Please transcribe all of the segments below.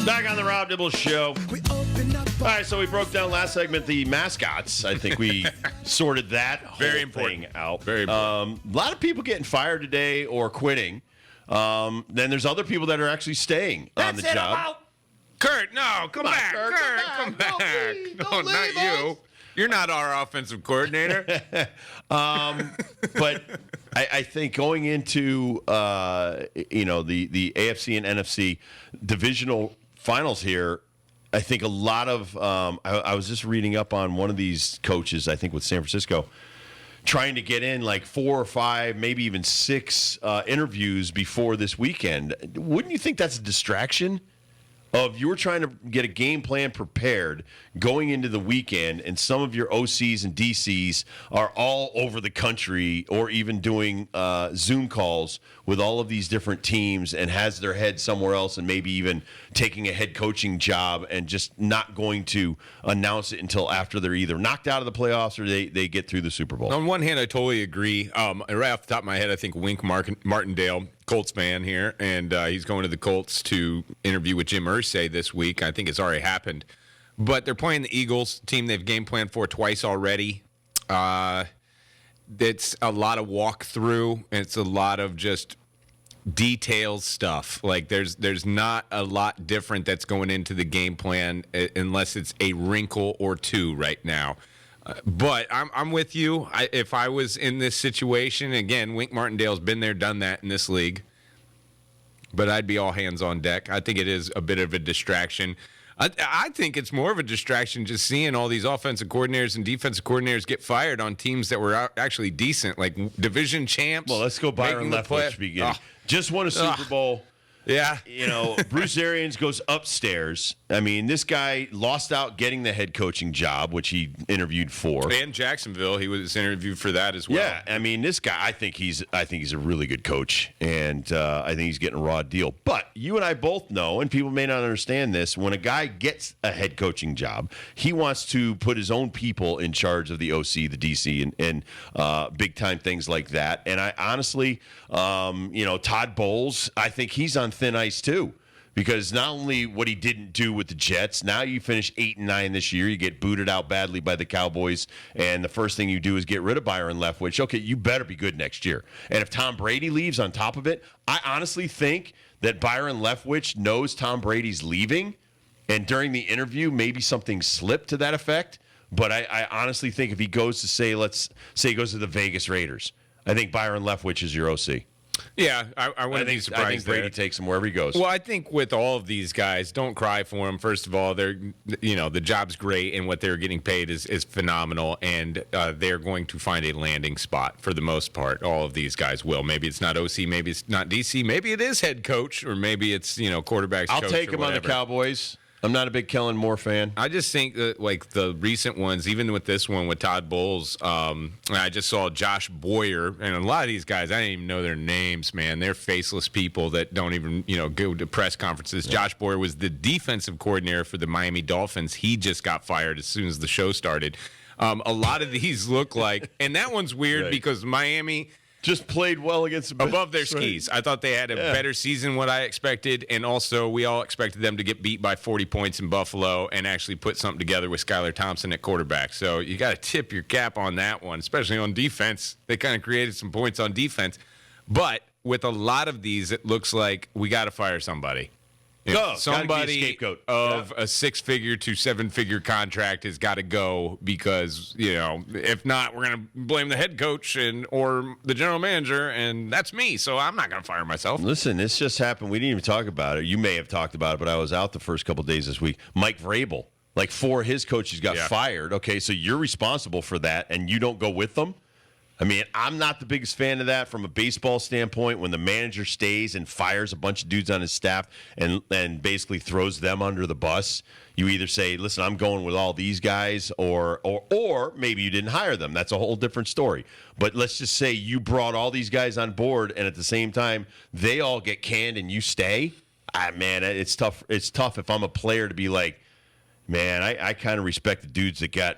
Back on the Rob Dibble Show. All right, so we broke down last segment the mascots. I think we sorted that whole thing out. Very important. A lot of people getting fired today or quitting. Then there's other people that are actually staying on the job. Kurt, no, come back. Kurt, Come back. Don't No, not leave you. us. You're not our offensive coordinator. But I think going into the AFC and NFC divisional finals here, I think a lot of I was just reading up on one of these coaches, I think with San Francisco, trying to get in like 4 or 5, maybe even 6 interviews before this weekend. Wouldn't you think that's a distraction? Of you were trying to get a game plan prepared going into the weekend, and some of your OCs and DCs are all over the country or even doing Zoom calls with all of these different teams and has their head somewhere else and maybe even taking a head coaching job and just not going to announce it until after they're either knocked out of the playoffs or they get through the Super Bowl. On one hand, I totally agree. Right off the top of my head, I think Wink Martindale, Colts fan here, and he's going to the Colts to interview with Jim Irsay this week. I think it's already happened. But they're playing the Eagles, team they've game planned for twice already. It's a lot of walkthrough. It's a lot of just detailed stuff. Like there's not a lot different that's going into the game plan unless it's a wrinkle or two right now. But I'm with you. If I was in this situation, again, Wink Martindale's been there, done that in this league. But I'd be all hands on deck. I think it is a bit of a distraction. I think it's more of a distraction just seeing all these offensive coordinators and defensive coordinators get fired on teams that were actually decent, like division champs. Well, let's go Byron Leftwich beginning. Just won a Super Bowl. Yeah. Bruce Arians goes upstairs. I mean, this guy lost out getting the head coaching job, which he interviewed for. And Jacksonville, he was interviewed for that as well. Yeah, I mean, this guy, I think he's a really good coach, and I think he's getting a raw deal. But you and I both know, and people may not understand this, when a guy gets a head coaching job, he wants to put his own people in charge of the OC, the DC, and big-time things like that. And I honestly, Todd Bowles, I think he's on thin ice too, because not only what he didn't do with the Jets, now you finish 8-9 this year, you get booted out badly by the Cowboys, and the first thing you do is get rid of Byron Leftwich. Okay, you better be good next year. And if Tom Brady leaves on top of it, I honestly think that Byron Leftwich knows Tom Brady's leaving, and during the interview, maybe something slipped to that effect. But I honestly think if he goes to let's say he goes to the Vegas Raiders, I think Byron Leftwich is your OC. Yeah, I wouldn't be surprised. I think Brady takes him wherever he goes. Well, I think with all of these guys, don't cry for them. First of all, the job's great, and what they're getting paid is phenomenal, and they're going to find a landing spot for the most part. All of these guys will. Maybe it's not OC, maybe it's not DC, maybe it is head coach, or maybe it's quarterback's coach. I'll take him on the Cowboys. I'm not a big Kellen Moore fan. I just think that, like, the recent ones, even with this one with Todd Bowles, I just saw Josh Boyer, and a lot of these guys, I didn't even know their names, man. They're faceless people that don't even, go to press conferences. Yeah. Josh Boyer was the defensive coordinator for the Miami Dolphins. He just got fired as soon as the show started. A lot of these look like, and that one's weird because Miami just played well against above their skis. I thought they had a better season than what I expected, and also we all expected them to get beat by 40 points in Buffalo and actually put something together with Skylar Thompson at quarterback. So you got to tip your cap on that one, especially on defense. They kind of created some points on defense. But with a lot of these, it looks like we got to fire somebody. Somebody of a 6-figure to 7-figure contract has got to go because, if not, we're going to blame the head coach or the general manager, and that's me, so I'm not going to fire myself. Listen, this just happened. We didn't even talk about it. You may have talked about it, but I was out the first couple of days this week. Mike Vrabel, 4 of his coaches got fired. Okay, so you're responsible for that, and you don't go with them? I mean, I'm not the biggest fan of that from a baseball standpoint when the manager stays and fires a bunch of dudes on his staff and basically throws them under the bus. You either say, listen, I'm going with all these guys, or maybe you didn't hire them. That's a whole different story. But let's just say you brought all these guys on board, and at the same time, they all get canned and you stay. Man, it's tough. It's tough if I'm a player to be like, man, I kind of respect the dudes that got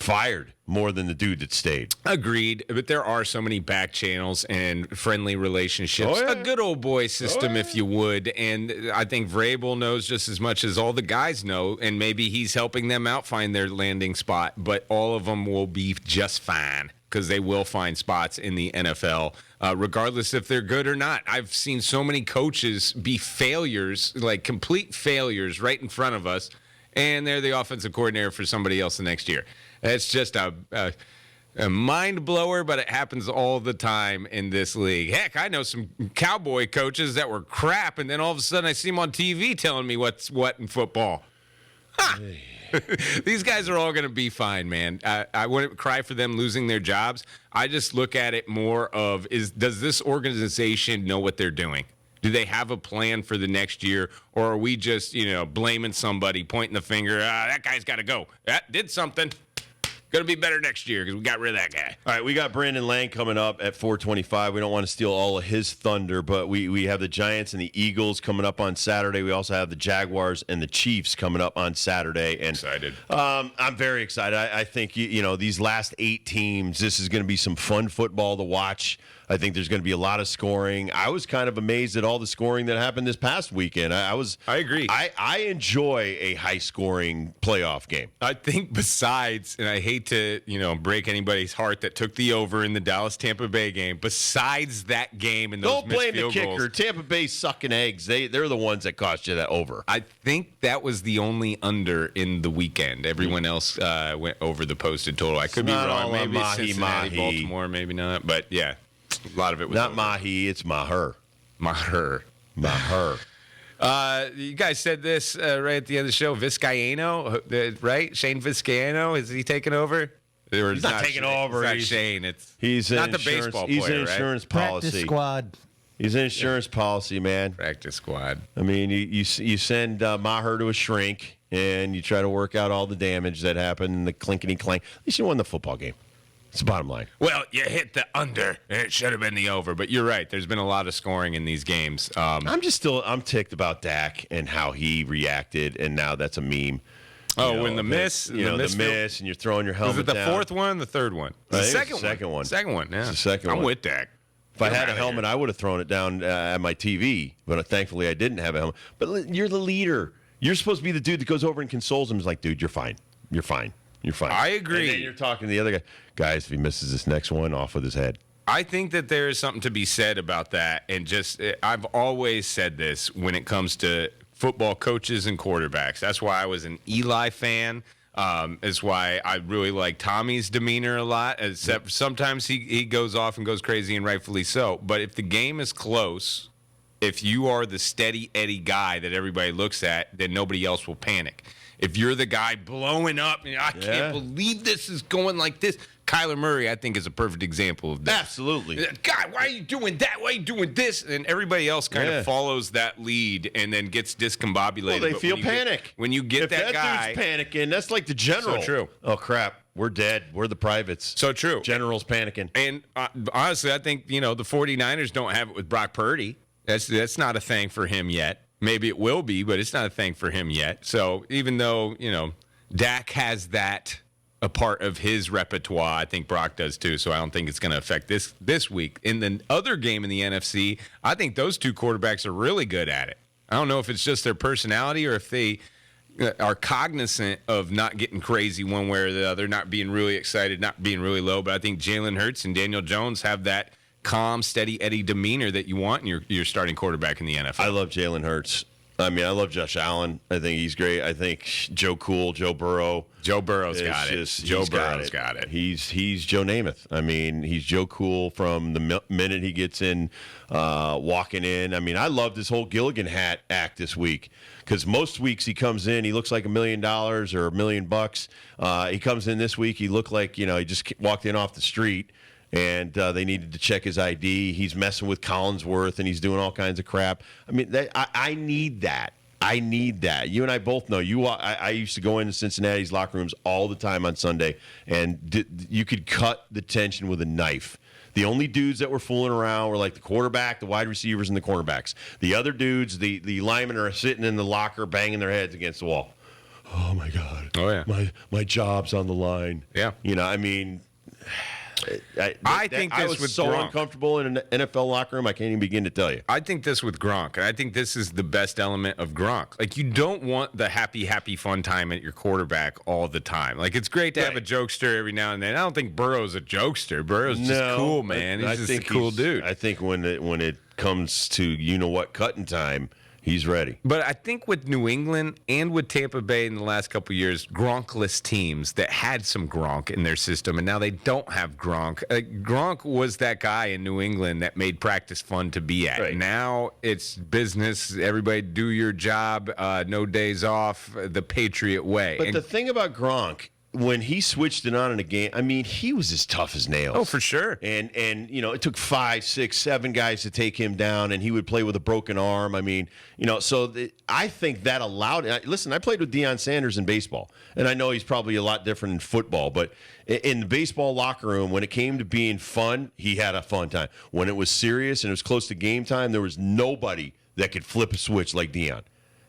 fired more than the dude that stayed. Agreed, but there are so many back channels and friendly relationships. Oh, yeah. A good old boy system, if you would. And I think Vrabel knows just as much as all the guys know, and maybe he's helping them out find their landing spot. But all of them will be just fine because they will find spots in the NFL, regardless if they're good or not. I've seen so many coaches be failures, like complete failures right in front of us, and they're the offensive coordinator for somebody else the next year. It's just a mind blower, but it happens all the time in this league. Heck, I know some Cowboy coaches that were crap, and then all of a sudden I see them on TV telling me what's what in football. These guys are all going to be fine, man. I wouldn't cry for them losing their jobs. I just look at it more of does this organization know what they're doing? Do they have a plan for the next year, or are we just blaming somebody, pointing the finger? That guy's got to go. That did something. Going to be better next year because we got rid of that guy. All right, we got Brandon Lang coming up at 4:25. We don't want to steal all of his thunder, but we have the Giants and the Eagles coming up on Saturday. We also have the Jaguars and the Chiefs coming up on Saturday. And excited. I'm very excited. I think these last 8 teams, this is going to be some fun football to watch. I think there's going to be a lot of scoring. I was kind of amazed at all the scoring that happened this past weekend. I agree. I enjoy a high-scoring playoff game. I think besides, and I hate to, break anybody's heart that took the over in the Dallas-Tampa Bay game, besides that game and those Don't blame the kicker. Goals, Tampa Bay's sucking eggs. They're the ones that cost you that over. I think that was the only under in the weekend. Everyone else went over the posted total. I could be wrong. Maybe Cincinnati, Baltimore, maybe not. But, yeah. A lot of it was not over. Mahi, it's Maher. Maher. You guys said this right at the end of the show. Vizcaino, right? Shane Vizcaino, is he taking over? He's not taking over. It's not Shane. He's not the baseball player, He's an insurance policy. Practice squad. He's an insurance policy, man. Practice squad. I mean, you send Maher to a shrink, and you try to work out all the damage that happened and the clinkety clank. At least you won the football game. It's the bottom line. Well, you hit the under, and it should have been the over. But you're right. There's been a lot of scoring in these games. I'm ticked about Dak and how he reacted, and now that's a meme. When the miss, the miss, and you're throwing your helmet down. Was it the fourth one, the third one? The second one. Second one, yeah. It's the second one. I'm with Dak. If I had a helmet, I would have thrown it down at my TV, but thankfully I didn't have a helmet. But you're the leader. You're supposed to be the dude that goes over and consoles him. He's like, dude, you're fine. You're fine. You're fine. I agree. And then you're talking to the other guy. Guys, if he misses this next one, off with his head. I think that there is something to be said about that. And I've always said this when it comes to football coaches and quarterbacks. That's why I was an Eli fan. Is why I really like Tommy's demeanor a lot. Except sometimes he goes off and goes crazy, and rightfully so. But if the game is close, if you are the steady Eddie guy that everybody looks at, then nobody else will panic. If you're the guy blowing up, and I can't believe this is going like this. Kyler Murray, I think, is a perfect example of that. Absolutely. God, why are you doing that? Why are you doing this? And everybody else kind of follows that lead and then gets discombobulated. Well, they feel panic. When you get that guy. If that dude's panicking, that's like the general. So true. Oh, crap. We're dead. We're the privates. So true. General's panicking. And honestly, I think, the 49ers don't have it with Brock Purdy. That's not a thing for him yet. Maybe it will be, but it's not a thing for him yet. So even though, Dak has that a part of his repertoire, I think Brock does too. So I don't think it's going to affect this week. In the other game in the NFC, I think those two quarterbacks are really good at it. I don't know if it's just their personality or if they are cognizant of not getting crazy one way or the other, not being really excited, not being really low. But I think Jalen Hurts and Daniel Jones have that calm, steady Eddie demeanor that you want in your starting quarterback in the NFL. I love Jalen Hurts. I mean, I love Josh Allen. I think he's great. I think Joe Burrow. Joe Burrow's got it. Joe Burrow's got it. He's Joe Namath. I mean, he's Joe Cool from the minute he gets in, walking in. I mean, I loved his whole Gilligan hat act this week because most weeks he comes in, he looks like $1 million or $1 million. He comes in this week, he looked like, he just walked in off the street. And they needed to check his ID. He's messing with Collinsworth, and he's doing all kinds of crap. I mean, I need that. I need that. You and I both know. I used to go into Cincinnati's locker rooms all the time on Sunday, and you could cut the tension with a knife. The only dudes that were fooling around were like the quarterback, the wide receivers, and the cornerbacks. The other dudes, the linemen are sitting in the locker banging their heads against the wall. oh my God. Oh, yeah. My job's on the line. Yeah. I mean, I think I this was with so Gronk. uncomfortable in an NFL locker room, I can't even begin to tell you. I think this with Gronk, and I think this is the best element of Gronk. Like, you don't want the happy, fun time at your quarterback all the time. Like, it's great to have a jokester every now and then. I don't think Burrow's a jokester. Burrow's just cool, man. He's just a cool dude. I think when it comes to cutting time, he's ready. But I think with New England and with Tampa Bay in the last couple of years, Gronkless teams that had some Gronk in their system, and now they don't have Gronk. Gronk was that guy in New England that made practice fun to be at. Right. Now it's business. Everybody do your job. No days off. The Patriot way. But the thing about Gronk, when he switched it on in a game, I mean, he was as tough as nails. Oh, for sure. And it took 5, 6, 7 guys to take him down, and he would play with a broken arm. I mean, I think that allowed. Listen, I played with Deion Sanders in baseball, and I know he's probably a lot different in football, but in the baseball locker room, when it came to being fun, he had a fun time. When it was serious and it was close to game time, there was nobody that could flip a switch like Deion.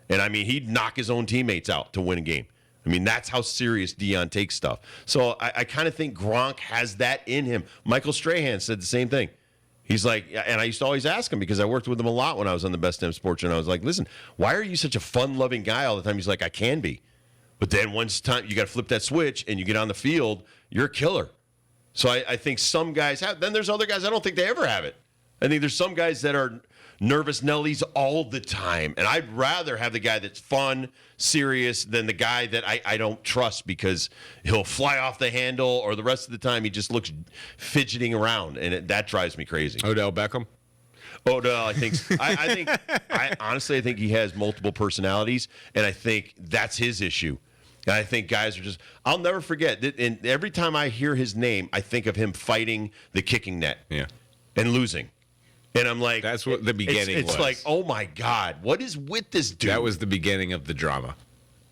And I mean, he'd knock his own teammates out to win a game. I mean, that's how serious Deion takes stuff. So I kind of think Gronk has that in him. Michael Strahan said the same thing. He's like, and I used to always ask him because I worked with him a lot when I was on the Best Damn Sports, and I was like, listen, why are you such a fun-loving guy all the time? He's like, I can be. But then once time you got to flip that switch and you get on the field, you're a killer. So I think some guys have. Then there's other guys, I don't think they ever have it. I think there's some guys that are nervous Nellies all the time. And I'd rather have the guy that's fun, serious, than the guy that I don't trust because he'll fly off the handle or the rest of the time he just looks fidgeting around. And that drives me crazy. Odell Beckham? Odell, I honestly think he has multiple personalities, and I think that's his issue. And I think guys are I'll never forget that. And every time I hear his name, I think of him fighting the kicking net and losing. And I'm like, that's what the beginning was. It's like, oh my God, what is with this dude? That was the beginning of the drama.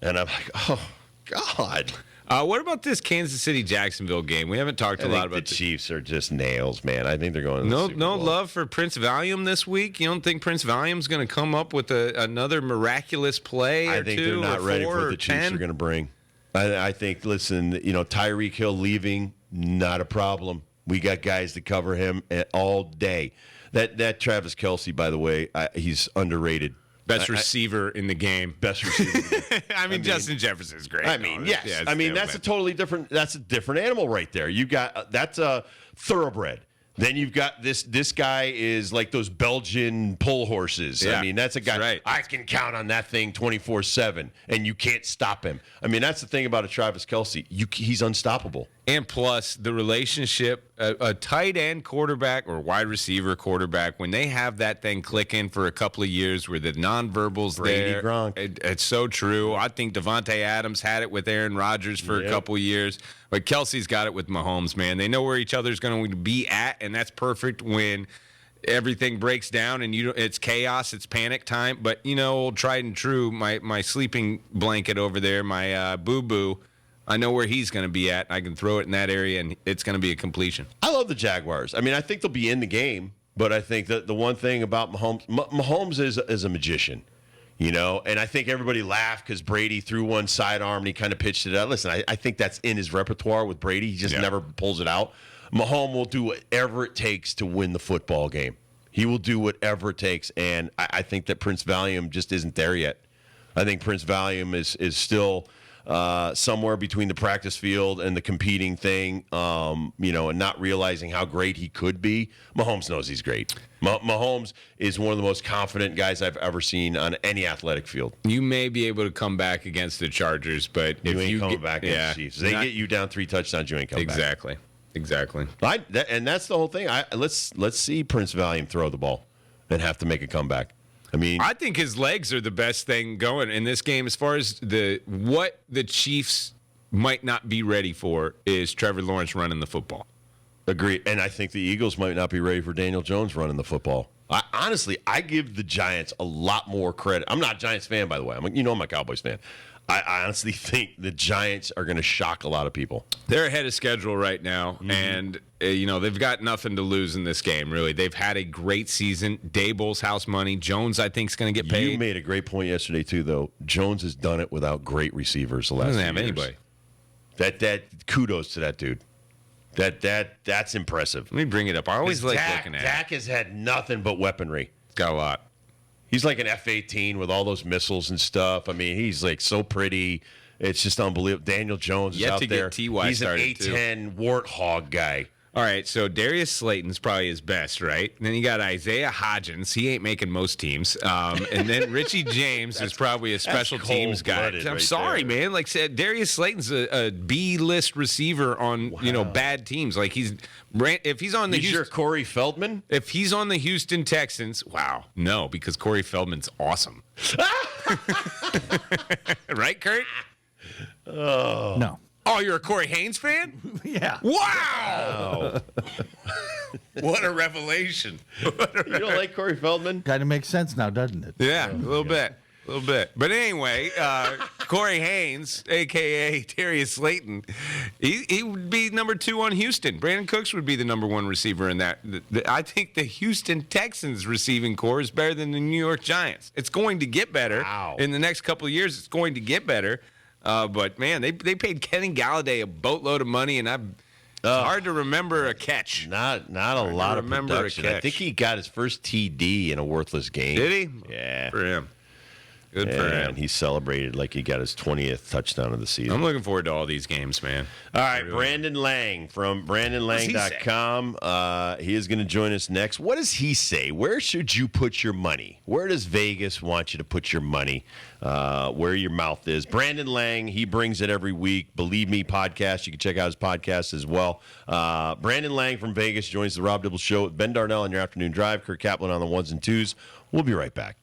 And I'm like, oh God. What about this Kansas City-Jacksonville game? We haven't talked a lot about the Chiefs are just nails, man. I think they're going to the Super Bowl. Love for Prince Valium this week? You don't think Prince Valium's going to come up with another miraculous play or two? I think they're not ready for what the Chiefs are going to bring. I think, listen, Tyreek Hill leaving, not a problem. We got guys to cover him all day. That Travis Kelce, by the way, he's underrated. Best receiver in the game. Best receiver. I mean, Justin Jefferson's great. I mean, yes. Yeah, I mean, that's a totally different. That's a different animal right there. You got that's a thoroughbred. Then you've got this guy is like those Belgian pull horses. Yeah, I mean, that's a guy right. I can count on that thing 24/7, and you can't stop him. I mean, that's the thing about a Travis Kelce. He's unstoppable. And plus, the relationship, a tight end quarterback or wide receiver quarterback, when they have that thing clicking for a couple of years where the nonverbal's Brady, there, Gronk. It's so true. I think Devontae Adams had it with Aaron Rodgers for a couple of years. But Kelsey's got it with Mahomes, man. They know where each other's going to be at, and that's perfect when everything breaks down and it's chaos, it's panic time. But, old tried and true, my sleeping blanket over there, my boo-boo, I know where he's going to be at. I can throw it in that area, and it's going to be a completion. I love the Jaguars. I mean, I think they'll be in the game, but I think that the one thing about Mahomes is a magician, and I think everybody laughed because Brady threw one sidearm and he kind of pitched it out. Listen, I think that's in his repertoire with Brady. He just never pulls it out. Mahomes will do whatever it takes to win the football game. He will do whatever it takes, and I think that Prince Valium just isn't there yet. I think Prince Valium is still somewhere between the practice field and the competing thing, and not realizing how great he could be. Mahomes knows he's great. Mahomes is one of the most confident guys I've ever seen on any athletic field. You may be able to come back against the Chargers, but you ain't coming back against the Chiefs. They get you down 3 touchdowns, you ain't coming back. Exactly. And that's the whole thing. Let's see Prince Valium throw the ball and have to make a comeback. I think his legs are the best thing going in this game as far as what the Chiefs might not be ready for is Trevor Lawrence running the football. Agreed. And I think the Eagles might not be ready for Daniel Jones running the football. honestly, I give the Giants a lot more credit. I'm not a Giants fan, by the way. I'm a Cowboys fan. I honestly think the Giants are going to shock a lot of people. They're ahead of schedule right now, and they've got nothing to lose in this game, really. They've had a great season. Daboll's house money. Jones, I think, is going to get paid. You made a great point yesterday, too, though. Jones has done it without great receivers the last Doesn't few have years. anybody. That kudos to that dude. That's impressive. Let me bring it up. I always like looking at it. Dak has had nothing but weaponry. Got a lot. He's like an F-18 with all those missiles and stuff. I mean, he's like so pretty. It's just unbelievable. Daniel Jones is Yet out to there. get T.Y. He's an started, too. A10 warthog guy. All right, so Darius Slayton's probably his best, right? And then you got Isaiah Hodgins. He ain't making most teams. And then Richie James is probably a special teams guy. I'm right sorry, there. man. Like I said, Darius Slayton's a B-list receiver on bad teams. Like if he's on the He's your Houston, Corey Feldman? if he's on the Houston Texans, wow, no, because Corey Feldman's awesome. Right, Kurt? No. Oh, you're a Corey Haynes fan? Yeah. Wow! What a revelation! You don't like Corey Feldman? Kind of makes sense now, doesn't it? Yeah, a little bit. But anyway, Corey Haynes, a.k.a. Darius Slayton, he would be number 2 on Houston. Brandon Cooks would be the number 1 receiver in that. I think the Houston Texans receiving core is better than the New York Giants. It's going to get better. Wow. In the next couple of years. It's going to get better. But, man, they paid Kenny Galladay a boatload of money, and it's hard to remember a catch. Not a lot of remember a production. I catch. think he got his first TD in a worthless game. Did he? Yeah. For him. Good for him. And he celebrated like he got his 20th touchdown of the season. I'm looking forward to all these games, man. All right, Brandon Lang from BrandonLang.com. He is going to join us next. What does he say? Where should you put your money? Where does Vegas want you to put your money? Where your mouth is. Brandon Lang, he brings it every week. Believe Me podcast. You can check out his podcast as well. Brandon Lang from Vegas joins the Rob Dibble Show with Ben Darnell on your afternoon drive. Kirk Kaplan on the ones and twos. We'll be right back.